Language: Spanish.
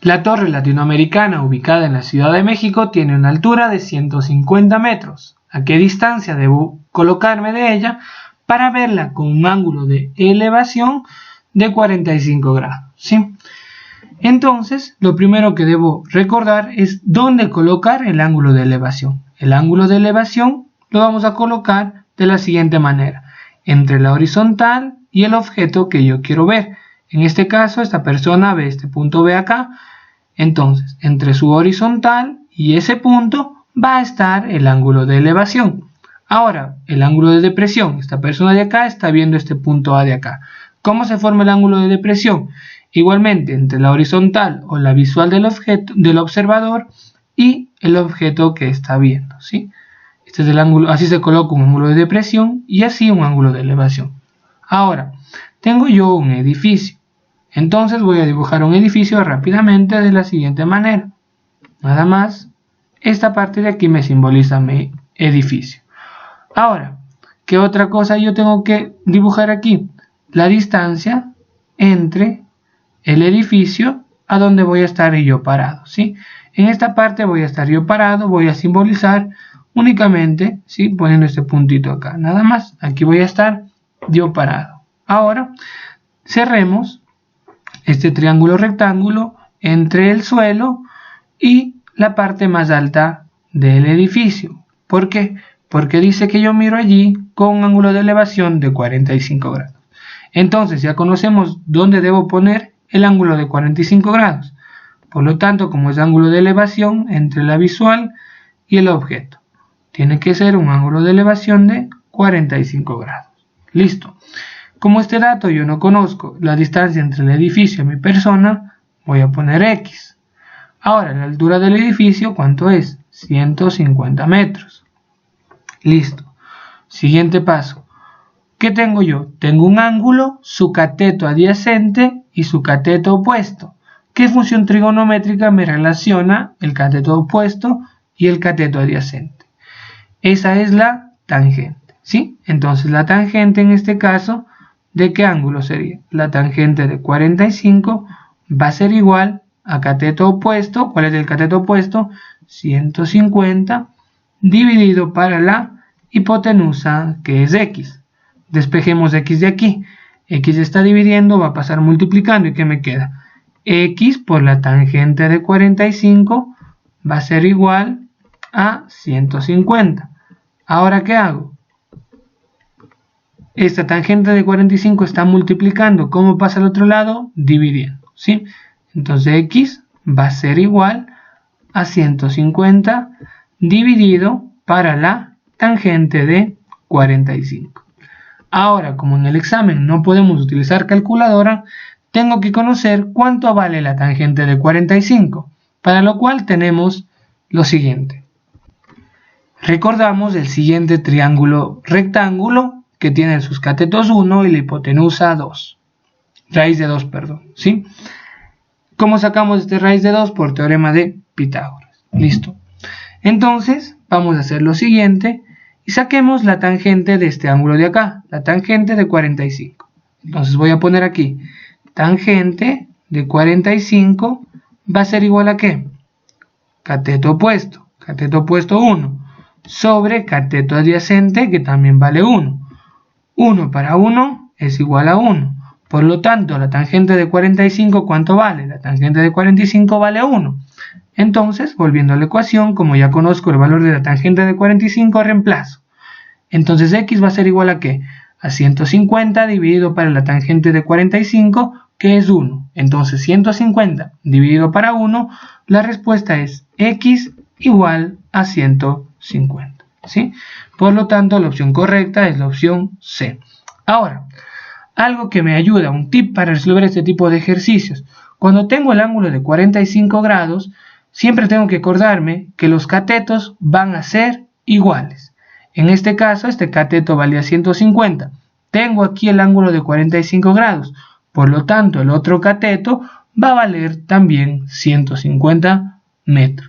La torre latinoamericana ubicada en la Ciudad de México tiene una altura de 150 metros. ¿A qué distancia debo colocarme de ella para verla con un ángulo de elevación de 45 grados? ¿Sí? Entonces, lo primero que debo recordar es dónde colocar el ángulo de elevación. El ángulo de elevación lo vamos a colocar de la siguiente manera: entre la horizontal y el objeto que yo quiero ver. En este caso, esta persona ve este punto B acá. Entonces, entre su horizontal y ese punto va a estar el ángulo de elevación. Ahora, el ángulo de depresión. Esta persona de acá está viendo este punto A de acá. ¿Cómo se forma el ángulo de depresión? Igualmente, entre la horizontal o la visual del objeto, del observador, y el objeto que está viendo, ¿sí? Este es el ángulo, así se coloca un ángulo de depresión y así un ángulo de elevación. Ahora, tengo yo un edificio. Entonces voy a dibujar un edificio rápidamente de la siguiente manera. Nada más, esta parte de aquí me simboliza mi edificio. Ahora, ¿qué otra cosa yo tengo que dibujar aquí? La distancia entre el edificio a donde voy a estar yo parado, ¿sí? En esta parte voy a estar yo parado, voy a simbolizar únicamente, ¿sí?, poniendo este puntito acá, nada más. Aquí voy a estar yo parado. Ahora, cerremos este triángulo rectángulo entre el suelo y la parte más alta del edificio. ¿Por qué? Porque dice que yo miro allí con un ángulo de elevación de 45 grados. Entonces ya conocemos dónde debo poner el ángulo de 45 grados. Por lo tanto, como es ángulo de elevación entre la visual y el objeto, tiene que ser un ángulo de elevación de 45 grados. Listo. Como este dato yo no conozco la distancia entre el edificio y mi persona, voy a poner X. Ahora, la altura del edificio, ¿cuánto es? 150 metros. Listo. Siguiente paso. ¿Qué tengo yo? Tengo un ángulo, su cateto adyacente y su cateto opuesto. ¿Qué función trigonométrica me relaciona el cateto opuesto y el cateto adyacente? Esa es la tangente, ¿sí? Entonces la tangente en este caso, ¿de qué ángulo sería? La tangente de 45 va a ser igual a cateto opuesto. ¿Cuál es el cateto opuesto? 150 dividido para la hipotenusa, que es X. Despejemos X de aquí. X está dividiendo, va a pasar multiplicando. ¿Y qué me queda? X por la tangente de 45 va a ser igual a 150. Ahora, ¿qué hago? Esta tangente de 45 está multiplicando. ¿Cómo pasa al otro lado? Dividiendo, ¿sí? Entonces X va a ser igual a 150 dividido para la tangente de 45. Ahora, como en el examen no podemos utilizar calculadora, tengo que conocer cuánto vale la tangente de 45, para lo cual tenemos lo siguiente. Recordamos el siguiente triángulo rectángulo que tiene sus catetos 1 y la hipotenusa 2. Raíz de 2, perdón, ¿sí? ¿Cómo sacamos este raíz de 2? Por teorema de Pitágoras. Listo. Entonces, vamos a hacer lo siguiente y saquemos la tangente de este ángulo de acá, la tangente de 45. Entonces voy a poner aquí, tangente de 45 va a ser igual a ¿qué? Cateto opuesto 1, sobre cateto adyacente, que también vale 1. 1 para 1 es igual a 1. Por lo tanto, la tangente de 45, ¿cuánto vale? La tangente de 45 vale 1. Entonces, volviendo a la ecuación, como ya conozco el valor de la tangente de 45, reemplazo. Entonces, X va a ser igual a ¿qué? A 150 dividido para la tangente de 45, que es 1. Entonces, 150 dividido para 1, la respuesta es X igual a 150. ¿Sí? Por lo tanto, la opción correcta es la opción C. Ahora, algo que me ayuda, un tip para resolver este tipo de ejercicios. Cuando tengo el ángulo de 45 grados, siempre tengo que acordarme que los catetos van a ser iguales. En este caso, este cateto valía 150. Tengo aquí el ángulo de 45 grados. Por lo tanto, el otro cateto va a valer también 150 metros.